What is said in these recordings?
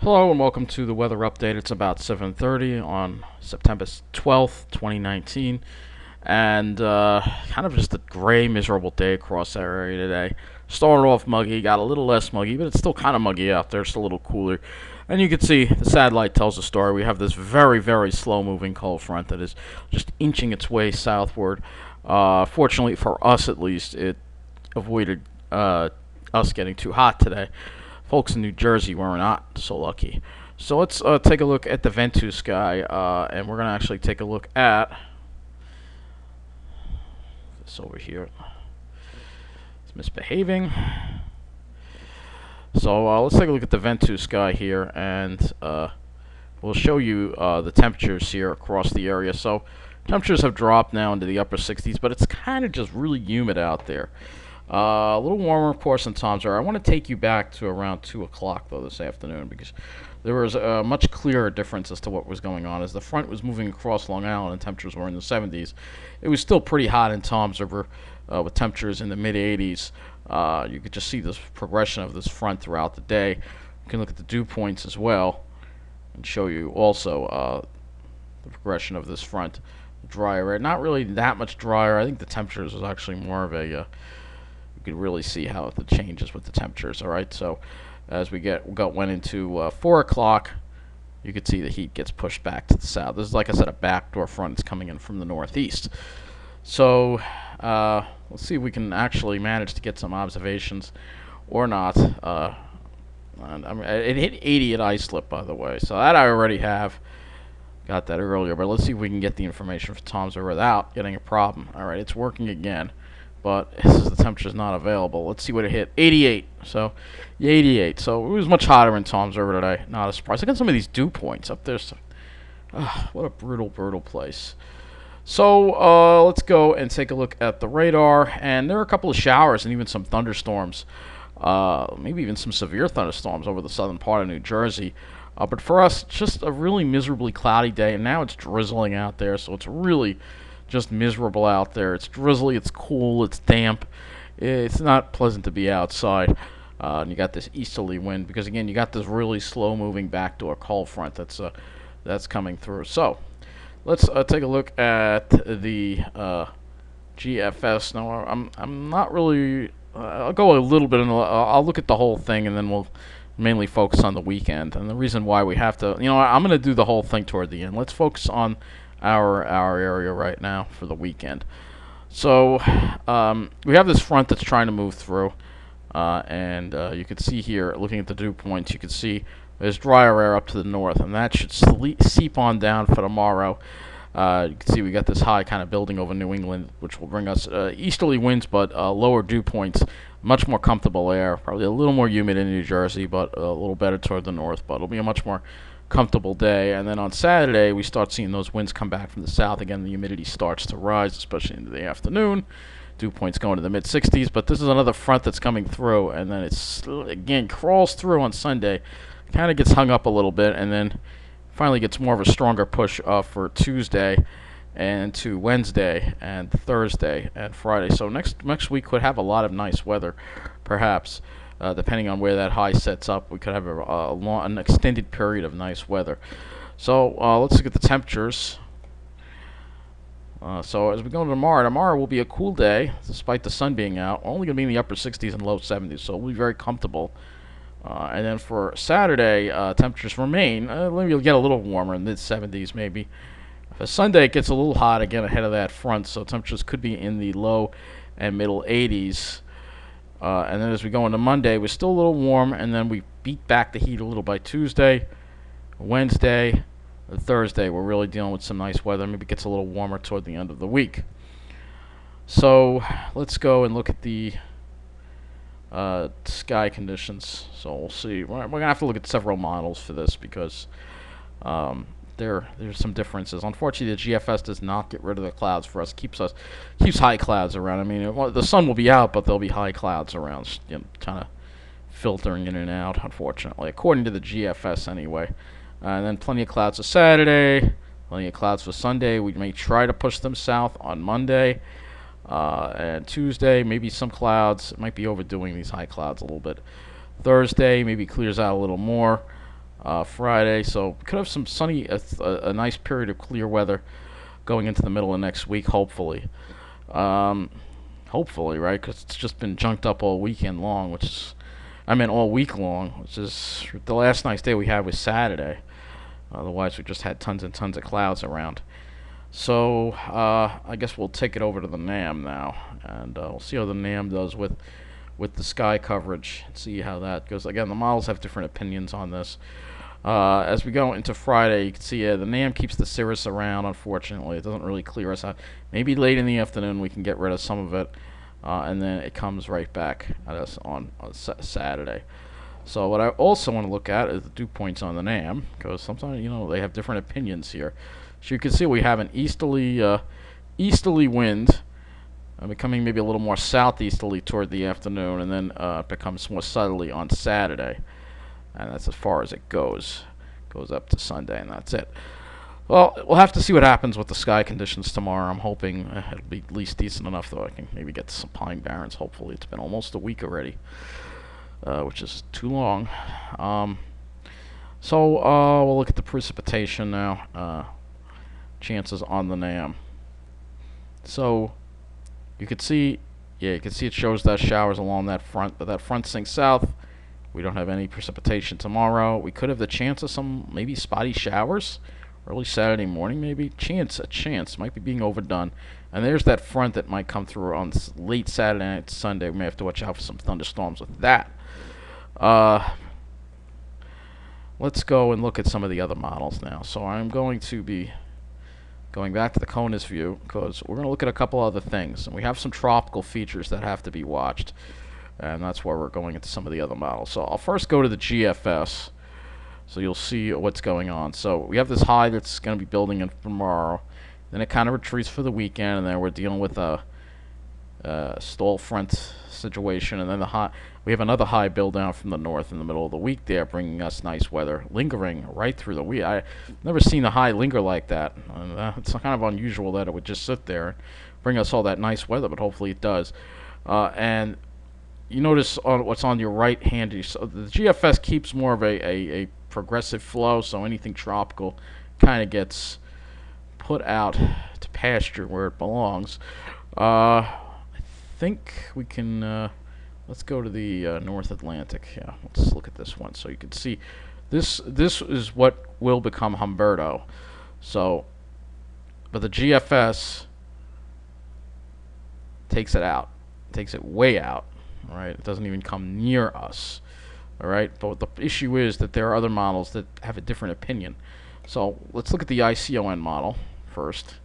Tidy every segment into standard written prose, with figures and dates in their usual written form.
Hello and welcome to the weather update. It's about 7:30 on September 12th, 2019, and kind of just a gray, miserable day across our area today. Started off muggy, got a little less muggy, but it's still kind of muggy out there. It's a little cooler, and you can see the satellite tells the story. We have this very, very slow-moving cold front that is just inching its way southward. Fortunately for us, at least, it avoided us getting too hot today. Folks in New Jersey were not so lucky. So let's take a look at the Ventus sky, and we're going to actually take a look at this over here. It's misbehaving. So let's take a look at the Ventus sky here, and we'll show you the temperatures here across the area. So temperatures have dropped now into the upper 60s, but it's kind of just really humid out there. A little warmer, of course, in Tom's River. I want to take you back to around 2 o'clock, though, this afternoon, because there was a much clearer difference as to what was going on. As the front was moving across Long Island and temperatures were in the 70s, it was still pretty hot in Tom's River with temperatures in the mid-80s. You could just see this progression of this front throughout the day. You can look at the dew points as well and show you also the progression of this front. Drier, not really that much drier. I think the temperatures was actually more of a you could really see how it changes with the temperatures. All right, so as we went into 4 o'clock, you could see the heat gets pushed back to the south. This is, like I said, a backdoor front. It's coming in from the northeast. So let's see if we can actually manage to get some observations or not. It hit 80 at Islip, by the way, so that I already have. Got that earlier, but let's see if we can get the information for Tom's River without getting a problem. All right, it's working again. But the temperature's not available. Let's see what it hit. 88. So, yeah, 88. So it was much hotter in Tom's River today. Not a surprise. Look at some of these dew points up there. So, what a brutal, brutal place. So let's go and take a look at the radar. And there are a couple of showers and even some thunderstorms. Maybe even some severe thunderstorms over the southern part of New Jersey. But for us, just a really miserably cloudy day. And now it's drizzling out there. So it's really just miserable out there. It's drizzly, it's cool, it's damp. It's not pleasant to be outside. And you got this easterly wind because, again, you got this really slow-moving backdoor cold front that's coming through. So let's take a look at the GFS. Now, I'm not really. I'll go a little bit. I'll look at the whole thing, and then we'll mainly focus on the weekend. And the reason why we have to, I'm going to do the whole thing toward the end. Let's focus on our area right now for the weekend. So we have this front that's trying to move through, and you can see here, looking at the dew points, you can see there's drier air up to the north, and that should seep on down for tomorrow. You can see we got this high kind of building over New England, which will bring us easterly winds, but lower dew points, much more comfortable air, probably a little more humid in New Jersey, but a little better toward the north, but it'll be a much more comfortable day. And then on Saturday we start seeing those winds come back from the south again. The humidity starts to rise, especially into the afternoon. Dew points going to the mid 60s, but this is another front that's coming through, and then it's again crawls through on Sunday, kind of gets hung up a little bit, and then finally gets more of a stronger push for Tuesday and to Wednesday and Thursday and Friday. So next week could have a lot of nice weather, perhaps. Depending on where that high sets up, we could have an extended period of nice weather. So let's look at the temperatures. So as we go into tomorrow will be a cool day, despite the sun being out. We're only going to be in the upper 60s and low 70s, so we'll be very comfortable. And then for Saturday, temperatures remain. Maybe you'll get a little warmer, in mid-70s maybe. For Sunday, it gets a little hot again ahead of that front, so temperatures could be in the low and middle 80s. And then as we go into Monday, we're still a little warm, and then we beat back the heat a little by Tuesday, Wednesday, and Thursday. We're really dealing with some nice weather. Maybe it gets a little warmer toward the end of the week. So let's go and look at the sky conditions. So we'll see. We're going to have to look at several models for this because there's some differences. Unfortunately, the GFS does not get rid of the clouds for us. Keeps high clouds around. I mean, the sun will be out, but there'll be high clouds around, kind of filtering in and out. Unfortunately, according to the GFS, anyway. And then plenty of clouds for Saturday. Plenty of clouds for Sunday. We may try to push them south on Monday. And Tuesday, maybe some clouds. It might be overdoing these high clouds a little bit. Thursday, maybe clears out a little more. Friday. So we could have some sunny, a nice period of clear weather going into the middle of next week, hopefully. Um, Hopefully, right? Because it's just been junked up all weekend long, which is, I mean, all week long, which is the last nice day we had was Saturday. Otherwise, we just had tons and tons of clouds around. So I guess we'll take it over to the NAM now, and we'll see how the NAM does with the sky coverage. See how that goes. Again, the models have different opinions on this. As we go into Friday, you can see the NAM keeps the cirrus around. Unfortunately, it doesn't really clear us out. Maybe late in the afternoon we can get rid of some of it, and then it comes right back at us on Saturday. So what I also want to look at is the dew points on the NAM, because sometimes they have different opinions here. So you can see we have an easterly wind, becoming maybe a little more southeasterly toward the afternoon, and then it becomes more southerly on Saturday, and that's as far as it goes. Goes up to Sunday, and that's it. Well, we'll have to see what happens with the sky conditions tomorrow. I'm hoping it'll be at least decent enough, though I can maybe get to some pine barrens. Hopefully, it's been almost a week already. Which is too long. So we'll look at the precipitation now. Chances on the NAM. So you can see, it shows that showers along that front, but that front sinks south. We don't have any precipitation tomorrow. We could have the chance of some maybe spotty showers early Saturday morning, maybe. A chance. Might be being overdone. And there's that front that might come through on late Saturday night, Sunday. We may have to watch out for some thunderstorms with that. Let's go and look at some of the other models now. So I'm going to be going back to the CONUS view, because we're going to look at a couple other things. And we have some tropical features that have to be watched. And that's why we're going into some of the other models. So I'll first go to the GFS, so you'll see what's going on. So we have this high that's going to be building in tomorrow. Then it kind of retreats for the weekend, and then we're dealing with a stall front situation, and then we have another high build down from the north in the middle of the week there, bringing us nice weather, lingering right through the week. I've never seen a high linger like that. It's kind of unusual that it would just sit there and bring us all that nice weather, but hopefully it does. And you notice what's on your right hand. So the GFS keeps more of a progressive flow, so anything tropical kind of gets put out to pasture where it belongs. I think we can, let's go to the North Atlantic. Yeah, let's look at this one. So you can see this is what will become Humberto. So, but the GFS takes it out, takes it way out. All right, it doesn't even come near us. All right, but the issue is that there are other models that have a different opinion. So let's look at the ICON model first.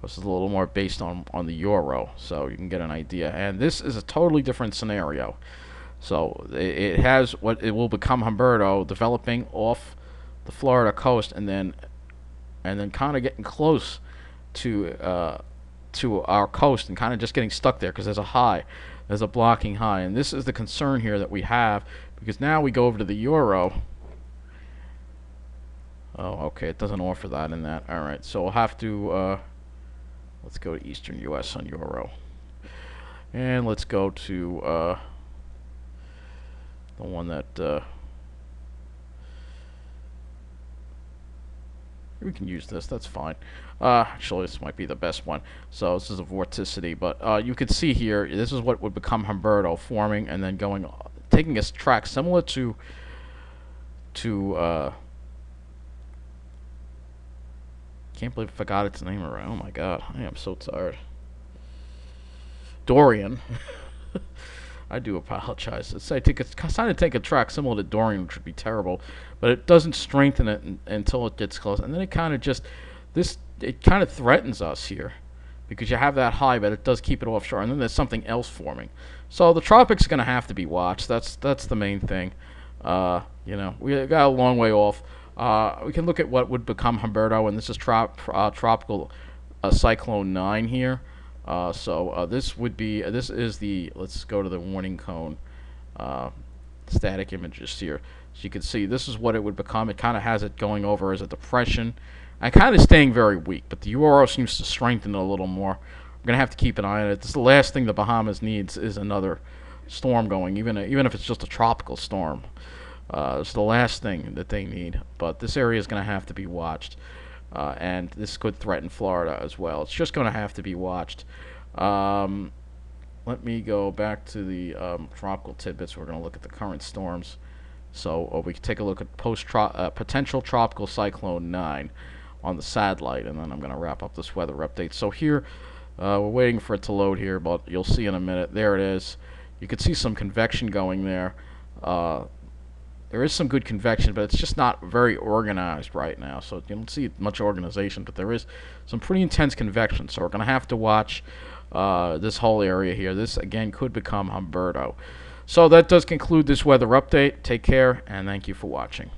This is a little more based on the euro, so you can get an idea. And this is a totally different scenario. So it has what it will become Humberto, developing off the Florida coast, and then kind of getting close to our coast, and kind of just getting stuck there because there's a blocking high. And this is the concern here that we have, because now we go over to the euro. Oh, okay, it doesn't offer that in that. All right, so we'll have to let's go to Eastern U.S. on euro, and let's go to the one that we can use this. That's fine. Actually, this might be the best one. So this is a vorticity, but you can see here, this is what would become Humberto, forming and then taking a track similar to can't believe I forgot its name already. Oh my god, I am so tired. Dorian. I do apologize. It's trying to take a track similar to Dorian, which would be terrible, but it doesn't strengthen it until it gets close, and then it kind of threatens us here, because you have that high, but it does keep it offshore, and then there's something else forming. So the tropics are going to have to be watched. That's the main thing. We got a long way off. We can look at what would become Humberto, and this is tropical cyclone 9 here. This is the, let's go to the warning cone static images here. So you can see this is what it would become. It kind of has it going over as a depression and kind of staying very weak, but the euro seems to strengthen it a little more. We're going to have to keep an eye on it. This is the last thing the Bahamas needs, is another storm going, even if it's just a tropical storm. It's the last thing that they need. But this area is going to have to be watched. And this could threaten Florida as well. It's just going to have to be watched. Let me go back to the tropical tidbits. We're going to look at the current storms. So we can take a look at potential tropical cyclone 9 on the satellite, and then I'm going to wrap up this weather update. So here, we're waiting for it to load here, but you'll see in a minute. There it is. You can see some convection going there. There is some good convection, but it's just not very organized right now. So you don't see much organization, but there is some pretty intense convection. So we're going to have to watch this whole area here. This, again, could become Humberto. So that does conclude this weather update. Take care, and thank you for watching.